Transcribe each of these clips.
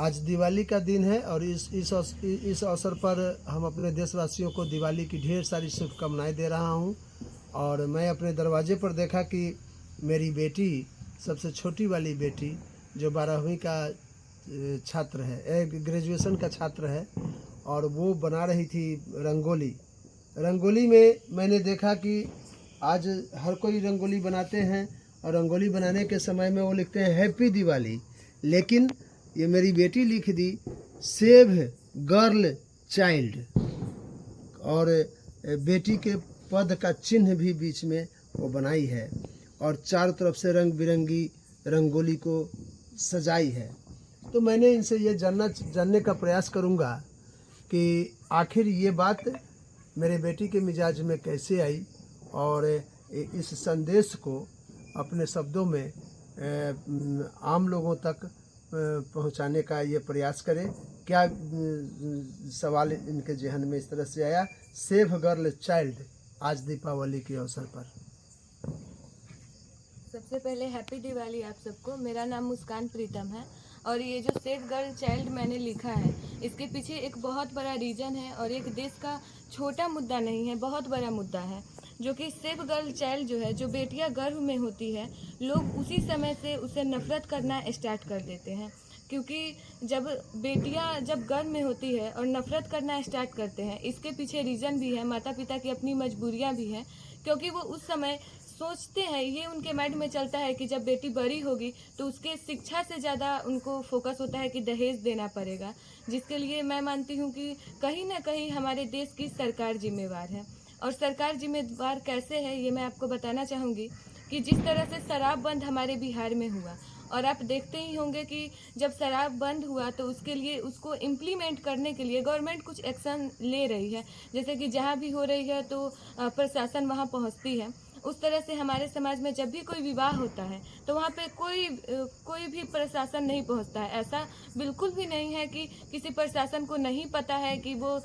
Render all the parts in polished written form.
आज दिवाली का दिन है और इस अवसर पर हम अपने देशवासियों को दिवाली की ढेर सारी शुभकामनाएं दे रहा हूं। और मैं अपने दरवाजे पर देखा कि मेरी बेटी, सबसे छोटी वाली बेटी जो 12वीं का छात्र है, ग्रेजुएशन का छात्र है, और वो बना रही थी रंगोली। रंगोली में मैंने देखा कि आज हर कोई रंगोली बनाते हैं और रंगोली बनाने के समय में वो लिखते हैं हैप्पी दिवाली, लेकिन ये मेरी बेटी लिख दी सेव गर्ल चाइल्ड, और बेटी के पद का चिन्ह भी बीच में वो बनाई है और चारों तरफ से रंग बिरंगी रंगोली को सजाई है। तो मैंने इनसे ये जानने का प्रयास करूँगा कि आखिर ये बात मेरे बेटी के मिजाज में कैसे आई और इस संदेश को अपने शब्दों में आम लोगों तक पहुंचाने का ये प्रयास करें। क्या सवाल इनके जहन में इस तरह से आया, सेव गर्ल चाइल्ड, आज दीपावली के अवसर पर। सबसे पहले हैप्पी दिवाली आप सबको। मेरा नाम मुस्कान प्रीतम है और ये जो सेव गर्ल चाइल्ड मैंने लिखा है, इसके पीछे एक बहुत बड़ा रीज़न है और एक देश का छोटा मुद्दा नहीं है, बहुत बड़ा मुद्दा है। जो कि सेव गर्ल चाइल्ड जो है, जो बेटियां गर्भ में होती है, लोग उसी समय से उसे नफरत करना स्टार्ट कर देते हैं, क्योंकि जब बेटियां जब गर्भ में होती है और नफरत करना स्टार्ट करते हैं, इसके पीछे रीज़न भी है, माता पिता की अपनी मजबूरियां भी हैं, क्योंकि वो उस समय सोचते हैं, ये उनके माइंड में चलता है कि जब बेटी बड़ी होगी तो उसके शिक्षा से ज़्यादा उनको फोकस होता है कि दहेज देना पड़ेगा, जिसके लिए मैं मानती हूँ कि कहीं ना कहीं हमारे देश की सरकार जिम्मेवार है। और सरकार जिम्मेदार कैसे है ये मैं आपको बताना चाहूँगी कि जिस तरह से शराब बंद हमारे बिहार में हुआ, और आप देखते ही होंगे कि जब शराब बंद हुआ तो उसके लिए, उसको इम्प्लीमेंट करने के लिए गवर्नमेंट कुछ एक्शन ले रही है, जैसे कि जहाँ भी हो रही है तो प्रशासन वहाँ पहुँचती है। उस तरह से हमारे समाज में जब भी कोई विवाह होता है तो वहाँ पे कोई भी प्रशासन नहीं पहुँचता है। ऐसा बिल्कुल भी नहीं है कि किसी प्रशासन को नहीं पता है कि वो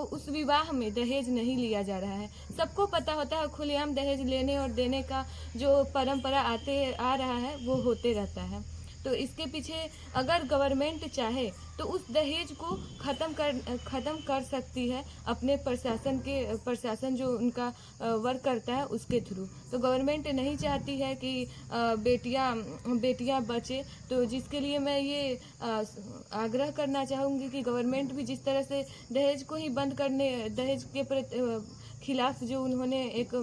उस विवाह में दहेज नहीं लिया जा रहा है। सबको पता होता है, खुलेआम दहेज लेने और देने का जो परंपरा आ रहा है वो होते रहता है। तो इसके पीछे अगर गवर्नमेंट चाहे तो उस दहेज को ख़त्म कर सकती है अपने प्रशासन जो उनका वर्क करता है उसके थ्रू। तो गवर्नमेंट नहीं चाहती है कि बेटियां बचे, तो जिसके लिए मैं ये आग्रह करना चाहूँगी कि गवर्नमेंट भी जिस तरह से दहेज को ही बंद करने, दहेज के खिलाफ जो उन्होंने एक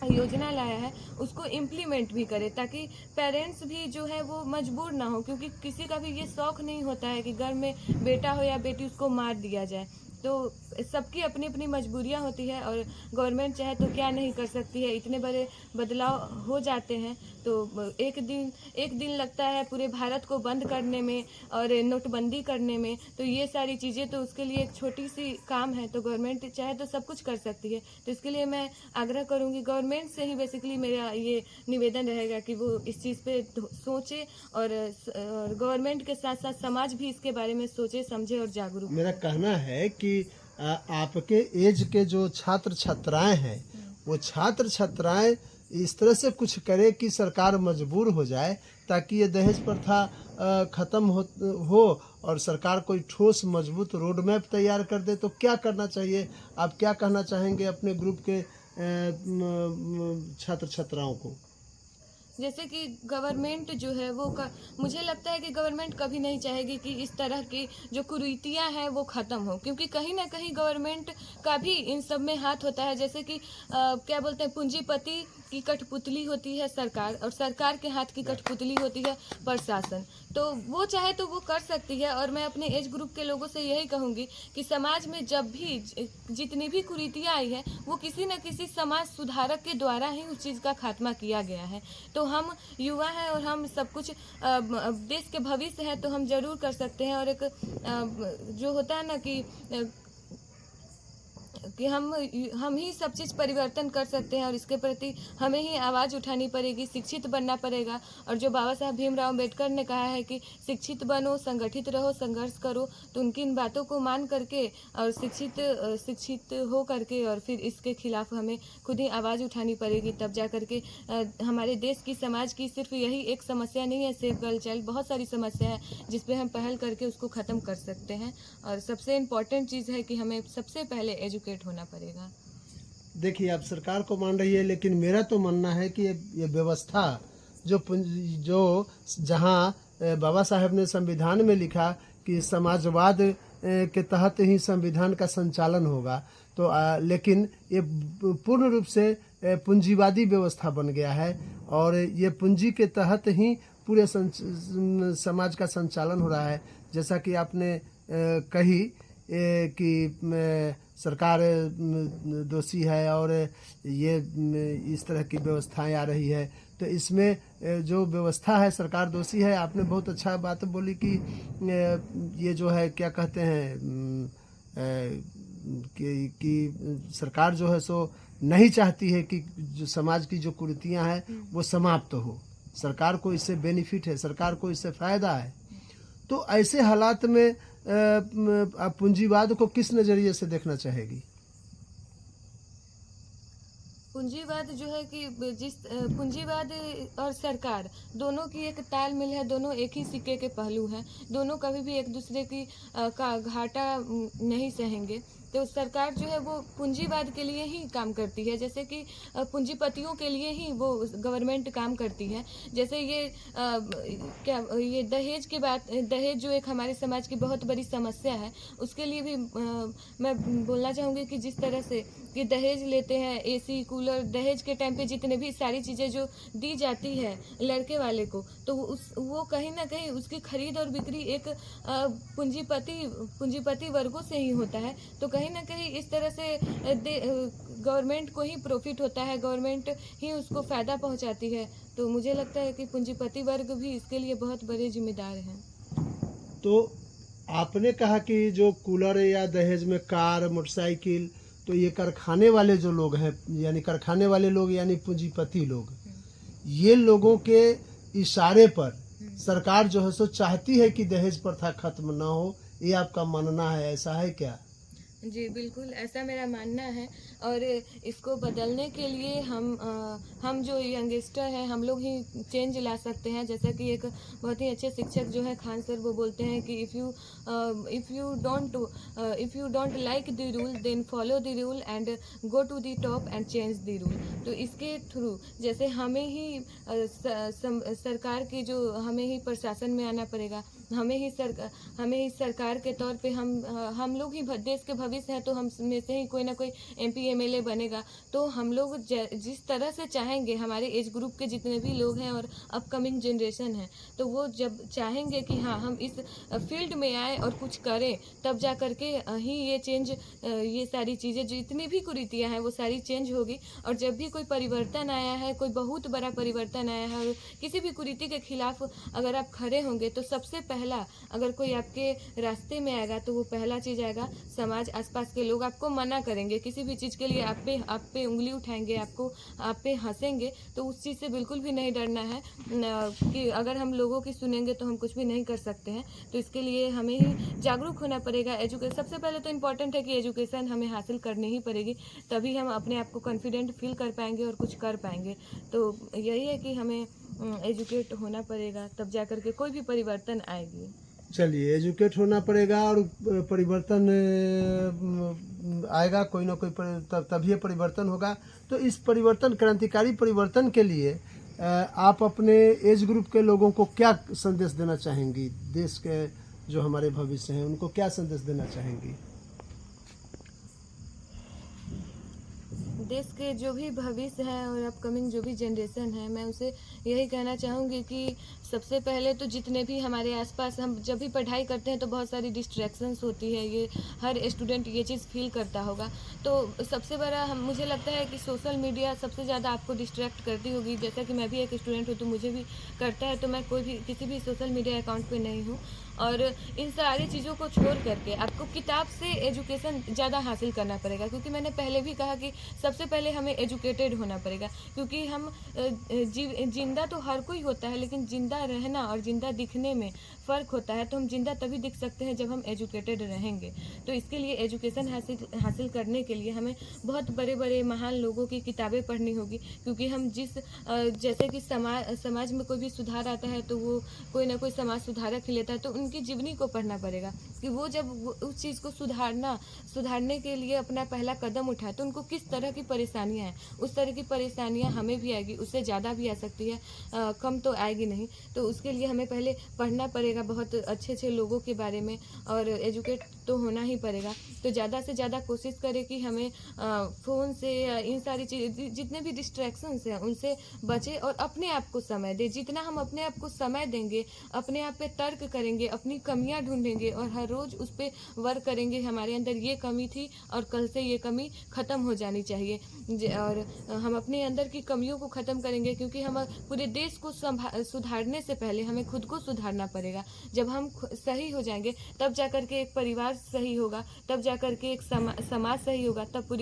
योजना लाया है उसको इम्प्लीमेंट भी करे, ताकि पेरेंट्स भी जो है वो मजबूर ना हो, क्योंकि किसी का भी ये शौक नहीं होता है कि घर में बेटा हो या बेटी उसको मार दिया जाए। तो सबकी अपनी अपनी मजबूरियां होती है और गवर्नमेंट चाहे तो क्या नहीं कर सकती है। इतने बड़े बदलाव हो जाते हैं तो एक दिन लगता है पूरे भारत को बंद करने में और नोटबंदी करने में, तो ये सारी चीज़ें तो उसके लिए एक छोटी सी काम है। तो गवर्नमेंट चाहे तो सब कुछ कर सकती है। तो इसके लिए मैं आग्रह करूँगी, गवर्नमेंट से ही बेसिकली मेरा ये निवेदन रहेगा कि वो इस चीज़ पे सोचे और गवर्नमेंट के साथ साथ समाज भी इसके बारे में सोचे, समझे और जागरूक। मेरा कहना है कि आपके एज के जो छात्र छात्राएं हैं, वो छात्र छात्राएं इस तरह से कुछ करे कि सरकार मजबूर हो जाए, ताकि ये दहेज प्रथा ख़त्म हो और सरकार कोई ठोस मजबूत रोड मैप तैयार कर दे। तो क्या करना चाहिए, आप क्या कहना चाहेंगे अपने ग्रुप के छात्र छात्राओं को? जैसे कि गवर्नमेंट जो है वो मुझे लगता है कि गवर्नमेंट कभी नहीं चाहेगी कि इस तरह की जो कुरीतियां हैं वो ख़त्म हो, क्योंकि कहीं ना कहीं गवर्नमेंट का भी इन सब में हाथ होता है। जैसे कि क्या बोलते हैं, पूंजीपति की कठपुतली होती है सरकार, और सरकार के हाथ की कठपुतली होती है प्रशासन। तो वो चाहे तो वो कर सकती है। और मैं अपने एज ग्रुप के लोगों से यही कहूँगी कि समाज में जब भी जितनी भी कुरीतियाँ आई है वो किसी न किसी समाज सुधारक के द्वारा ही उस चीज़ का खात्मा किया गया है। तो हम युवा हैं और हम सब कुछ देश के भविष्य है, तो हम जरूर कर सकते हैं। और एक जो होता है ना कि कि हम ही सब चीज़ परिवर्तन कर सकते हैं और इसके प्रति हमें ही आवाज़ उठानी पड़ेगी, शिक्षित बनना पड़ेगा। और जो बाबा साहब भीमराव अम्बेडकर ने कहा है कि शिक्षित बनो, संगठित रहो, संघर्ष करो, तो उनकी इन बातों को मान करके और शिक्षित हो करके और फिर इसके खिलाफ हमें खुद ही आवाज़ उठानी पड़ेगी। तब जा करके हमारे देश की, समाज की सिर्फ यही एक समस्या नहीं है सेफ गर्ल चाइल्ड, बहुत सारी समस्या है जिस पे हम पहल करके उसको ख़त्म कर सकते हैं। और सबसे इम्पॉर्टेंट चीज़ है कि हमें सबसे पहले एजुकेट होना पड़ेगा। देखिए, आप सरकार को मान रही है, लेकिन मेरा तो मानना है कि ये व्यवस्था जो जहाँ बाबा साहब ने संविधान में लिखा कि समाजवाद के तहत ही संविधान का संचालन होगा, तो लेकिन ये पूर्ण रूप से पूंजीवादी व्यवस्था बन गया है और ये पूंजी के तहत ही पूरे समाज का संचालन हो रहा है। जैसा कि आपने कही कि सरकार दोषी है और ये इस तरह की व्यवस्थाएं आ रही है, तो इसमें जो व्यवस्था है सरकार दोषी है। आपने बहुत अच्छा बात बोली कि ये जो है क्या कहते हैं कि सरकार जो है सो नहीं चाहती है कि जो समाज की जो कुरीतियां हैं वो समाप्त हो। सरकार को इससे बेनिफिट है, सरकार को इससे फ़ायदा है। तो ऐसे हालात में आप पूंजीवाद को किस नज़रिए से देखना चाहेगी? पूंजीवाद जो है कि पूंजीवाद और सरकार दोनों की एक तालमेल है, दोनों एक ही सिक्के के पहलू हैं, दोनों कभी भी एक दूसरे की का घाटा नहीं सहेंगे। तो सरकार जो है वो पूंजीवाद के लिए ही काम करती है, जैसे कि पूंजीपतियों के लिए ही वो गवर्नमेंट काम करती है। जैसे ये दहेज की बात, दहेज जो एक हमारे समाज की बहुत बड़ी समस्या है, उसके लिए भी मैं बोलना चाहूँगी कि जिस तरह से कि दहेज लेते हैं, एसी, कूलर, दहेज के टाइम पे जितने भी सारी चीज़ें जो दी जाती है लड़के वाले को, तो वो कहीं ना कहीं उसकी खरीद और बिक्री एक पूंजीपति वर्गों से ही होता है। तो कहीं ना कहीं इस तरह से गवर्नमेंट को ही प्रॉफिट होता है, गवर्नमेंट ही उसको फ़ायदा पहुंचाती है। तो मुझे लगता है कि पूंजीपति वर्ग भी इसके लिए बहुत बड़े जिम्मेदार हैं। तो आपने कहा कि जो कूलर या दहेज में कार, मोटरसाइकिल, तो ये कारखाने वाले जो लोग हैं, यानी कारखाने वाले लोग यानी पूंजीपति लोग, ये लोगों के इशारे पर सरकार जो है सो चाहती है कि दहेज प्रथा खत्म ना हो। ये आपका मानना है, ऐसा है क्या? जी बिल्कुल, ऐसा मेरा मानना है। और इसको बदलने के लिए हम जो यंगस्टर हैं, हम लोग ही चेंज ला सकते हैं। जैसा कि एक बहुत ही अच्छे शिक्षक जो है खान सर, वो बोलते हैं कि if you don't like the rule then follow the rule and go to the top and change the rule. तो इसके थ्रू जैसे हमें ही सरकार की जो हमें ही प्रशासन में आना पड़ेगा, हमें ही सरकार के तौर पे हम लोग ही देश के भविष्य हैं, तो हम में से ही कोई ना कोई MP MLA बनेगा। तो हम लोग जिस तरह से चाहेंगे, हमारे एज ग्रुप के जितने भी लोग हैं और अपकमिंग जनरेशन है, तो वो जब चाहेंगे कि हाँ हम इस फील्ड में आए और कुछ करें, तब जा करके ही ये चेंज, ये सारी चीज़ें जितनी भी कुरीतियाँ हैं वो सारी चेंज होगी। और जब भी कोई परिवर्तन आया है, कोई बहुत बड़ा परिवर्तन आया है और किसी भी कुरीति के खिलाफ अगर आप खड़े होंगे, तो सबसे पहला अगर कोई आपके रास्ते में आएगा तो वो पहला चीज़ आएगा, समाज, आसपास के लोग आपको मना करेंगे किसी भी चीज़ के लिए, आप पे उंगली उठाएंगे, आप पे हंसेंगे। तो उस चीज़ से बिल्कुल भी नहीं डरना है कि अगर हम लोगों की सुनेंगे तो हम कुछ भी नहीं कर सकते हैं। तो इसके लिए हमें ही जागरूक होना पड़ेगा। एजुकेशन सबसे पहले तो इम्पॉर्टेंट है कि एजुकेशन हमें हासिल करनी ही पड़ेगी, तभी हम अपने आप को कॉन्फिडेंट फील कर पाएंगे और कुछ कर पाएंगे। तो यही है कि हमें एजुकेट होना पड़ेगा, तब जा कर के कोई भी परिवर्तन आएगी। चलिए, एजुकेट होना पड़ेगा और परिवर्तन आएगा, कोई ना कोई तभी परिवर्तन होगा। तो इस परिवर्तन, क्रांतिकारी परिवर्तन के लिए आप अपने एज ग्रुप के लोगों को क्या संदेश देना चाहेंगी? देश के जो हमारे भविष्य हैं उनको क्या संदेश देना चाहेंगी? देश के जो भी भविष्य है और अपकमिंग जो भी जनरेशन है, मैं उसे यही कहना चाहूँगी कि सबसे पहले तो जितने भी हमारे आसपास, हम जब भी पढ़ाई करते हैं तो बहुत सारी डिस्ट्रैक्शंस होती है, ये हर स्टूडेंट ये चीज़ फील करता होगा। तो सबसे बड़ा मुझे लगता है कि सोशल मीडिया सबसे ज़्यादा आपको डिस्ट्रैक्ट करती होगी। जैसा कि मैं भी एक स्टूडेंट हूँ तो मुझे भी करता है, तो मैं कोई भी किसी भी सोशल मीडिया अकाउंट पे नहीं हूँ। और इन सारी चीज़ों को छोड़ करके आपको किताब से एजुकेशन ज़्यादा हासिल करना पड़ेगा, क्योंकि मैंने पहले भी कहा कि सबसे पहले हमें एजुकेटेड होना पड़ेगा। क्योंकि हम जिंदा तो हर कोई होता है, लेकिन जिंदा रहना और जिंदा दिखने में फ़र्क होता है। तो हम जिंदा तभी दिख सकते हैं जब हम एजुकेटेड रहेंगे। तो इसके लिए एजुकेशन हासिल करने के लिए हमें बहुत बड़े बड़े महान लोगों की किताबें पढ़नी होगी। क्योंकि हम जैसे कि समाज में कोई भी सुधार आता है तो वो कोई ना कोई समाज सुधारक ही लेता है, तो उनकी जीवनी को पढ़ना पड़ेगा कि वो जब उस चीज़ को सुधारने के लिए अपना पहला कदम उठाए तो उनको किस तरह की परेशानियां हैं। उस तरह की परेशानियां हमें भी आएगी, उससे ज़्यादा भी आ सकती है, कम तो आएगी नहीं। तो उसके लिए हमें पहले पढ़ना पड़ेगा बहुत अच्छे अच्छे लोगों के बारे में, और एजुकेट तो होना ही पड़ेगा। तो ज़्यादा से ज़्यादा कोशिश करें कि हमें फ़ोन से या इन सारी चीज़, जितने भी डिस्ट्रैक्शंस हैं उनसे बचें और अपने आप को समय दें। जितना हम अपने आप को समय देंगे, अपने आप पे तर्क करेंगे, अपनी कमियां ढूंढेंगे और हर रोज़ उस पर वर्क करेंगे, हमारे अंदर ये कमी थी और कल से ये कमी ख़त्म हो जानी चाहिए। और हम अपने अंदर की कमियों को ख़त्म करेंगे, क्योंकि हम पूरे देश को सुधारने से पहले हमें खुद को सुधारना पड़ेगा। जब हम सही हो जाएंगे तब जाकर के एक परिवार सही होगा, तब जाकर के एक समाज सही होगा, तब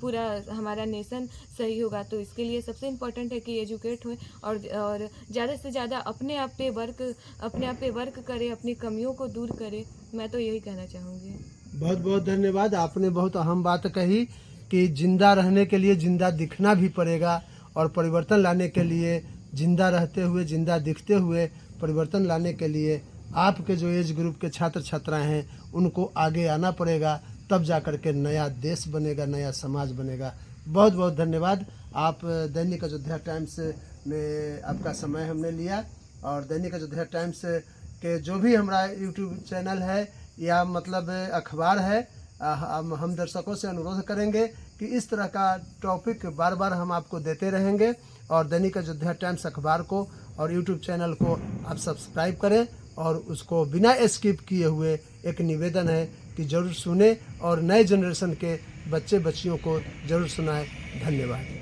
पूरा हमारा नेशन सही होगा। तो इसके लिए सबसे इम्पोर्टेंट है कि एजुकेट हों और ज़्यादा से ज़्यादा अपने आप पे वर्क करें, अपनी कमियों को दूर करें। मैं तो यही कहना चाहूँगी। बहुत बहुत धन्यवाद। आपने बहुत अहम बात कही कि जिंदा रहने के लिए जिंदा दिखना भी पड़ेगा, और परिवर्तन लाने के लिए जिंदा रहते हुए, जिंदा दिखते हुए परिवर्तन लाने के लिए आपके जो एज ग्रुप के छात्र छात्राएं हैं उनको आगे आना पड़ेगा, तब जा कर के नया देश बनेगा, नया समाज बनेगा। बहुत बहुत धन्यवाद। आप दैनिक अयोध्या टाइम्स में आपका समय हमने लिया, और दैनिक अयोध्या टाइम्स के जो भी हमारा यूट्यूब चैनल है या मतलब अखबार है, हम दर्शकों से अनुरोध करेंगे कि इस तरह का टॉपिक बार बार हम आपको देते रहेंगे। और दैनिक अयोध्या टाइम्स अखबार को और यूट्यूब चैनल को आप सब्सक्राइब करें, और उसको बिना स्किप किए हुए एक निवेदन है कि ज़रूर सुने और नए जनरेशन के बच्चे बच्चियों को ज़रूर सुनाएं। धन्यवाद।